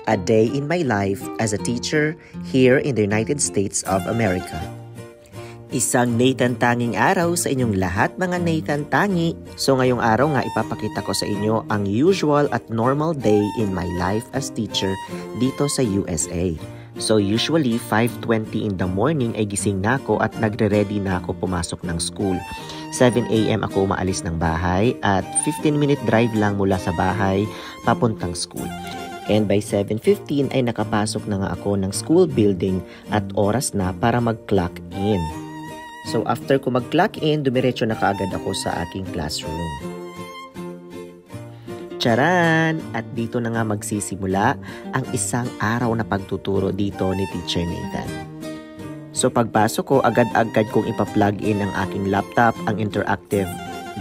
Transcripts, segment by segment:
A day in my life as a teacher here in the United States of America. Isang Nathan Tanging araw sa inyong lahat mga Nathan Tangi. So ngayong araw nga ipapakita ko sa inyo ang usual at normal day in my life as teacher dito sa USA. So usually 5:20 in the morning ay gising na ako at nagre-ready na ako pumasok ng school. 7 a.m. ako umaalis ng bahay at 15-minute drive lang mula sa bahay papuntang school. And by 7:15 ay nakapasok na nga ako ng school building at oras na para mag-clock in. So after ko mag-clock in, dumiretso na kaagad ako sa aking classroom. Charan! At dito na nga magsisimula ang isang araw na pagtuturo dito ni Teacher Nathan. So pagpasok ko, agad-agad kong ipa-plug in ang aking laptop, ang interactive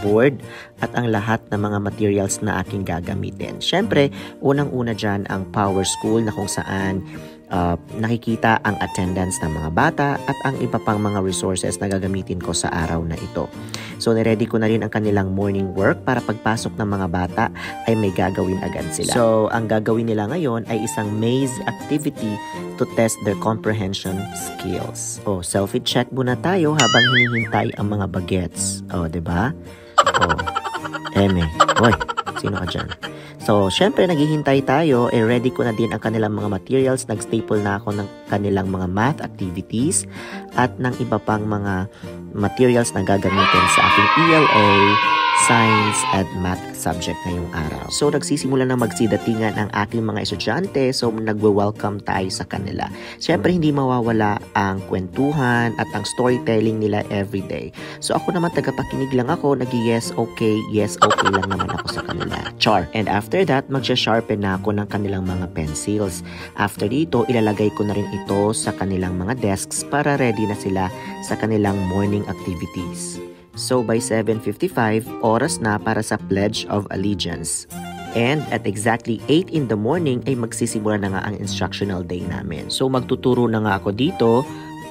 board at ang lahat ng mga materials na aking gagamitin. Siyempre, unang-una dyan ang Power School na kung saan nakikita ang attendance ng mga bata at ang iba pang mga resources na gagamitin ko sa araw na ito. So, niready ko na rin ang kanilang morning work para pagpasok ng mga bata ay may gagawin agad sila. So, ang gagawin nila ngayon ay isang maze activity to test their comprehension skills. O, selfie check muna tayo habang hinihintay ang mga bagets. O, diba? O, eme. Hoy, sino ka dyan? So, syempre, naghihintay tayo. Ready ko na din ang kanilang mga materials. Nag-staple na ako ng kanilang mga math activities at ng iba pang mga materials na gagamitin sa aking ELA, Science at Math subject ngayong araw. So, nagsisimula na magsidatingan ang aking mga estudyante. So, nagwe-welcome tayo sa kanila. Syempre, hindi mawawala ang kwentuhan at ang storytelling nila everyday. So, ako naman tagapakinig lang ako. Yes, okay lang naman ako sa kanila. Char. And after that, magsha-sharpen na ako ng kanilang mga pencils. After dito, ilalagay ko na rin ito sa kanilang mga desks para ready na sila sa kanilang morning activities. So by 7:55, oras na para sa Pledge of Allegiance. And at exactly 8 in the morning ay magsisimula na nga ang instructional day namin. So magtuturo na nga ako dito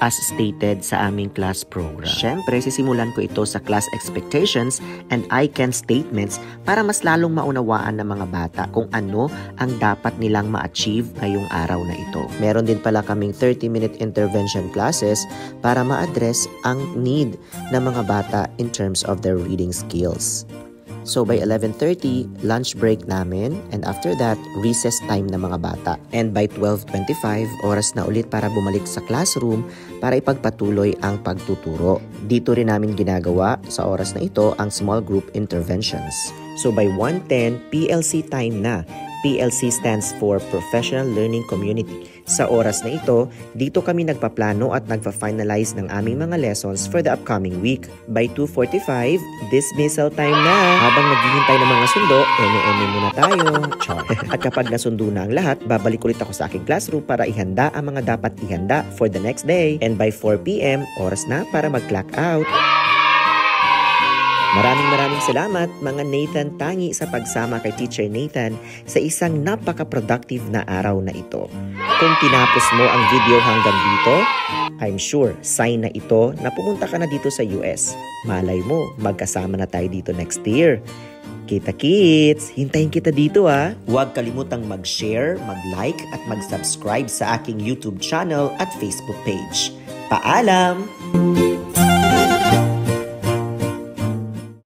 as stated sa aming class program. Siyempre, sisimulan ko ito sa class expectations and I can statements para mas lalong maunawaan ng mga bata kung ano ang dapat nilang ma-achieve ngayong araw na ito. Meron din pala kaming 30-minute intervention classes para ma-address ang need ng mga bata in terms of their reading skills. So by 11:30, lunch break namin and after that, recess time ng mga bata. And by 12:25, oras na ulit para bumalik sa classroom para ipagpatuloy ang pagtuturo. Dito rin namin ginagawa sa oras na ito ang small group interventions. So by 1:10, PLC time na. PLC stands for Professional Learning Community. Sa oras na ito, dito kami nagpaplano at nagpa-finalize ng aming mga lessons for the upcoming week. By 2:45, dismissal time na. Habang naghihintay ng mga sundo, eme-eme muna tayo. Char. At kapag nasundo na ang lahat, babalik ulit ako sa aking classroom para ihanda ang mga dapat ihanda for the next day. And by 4 p.m., oras na para mag-clock out. Maraming salamat mga Nathan Tangi sa pagsama kay Teacher Nathan sa isang napaka-productive na araw na ito. Kung tinapos mo ang video hanggang dito, I'm sure sign na ito na pumunta ka na dito sa US. Malay mo, magkasama na tayo dito next year. Kita-kits! Hintayin kita dito ah! Huwag kalimutang mag-share, mag-like at mag-subscribe sa aking YouTube channel at Facebook page. Paalam!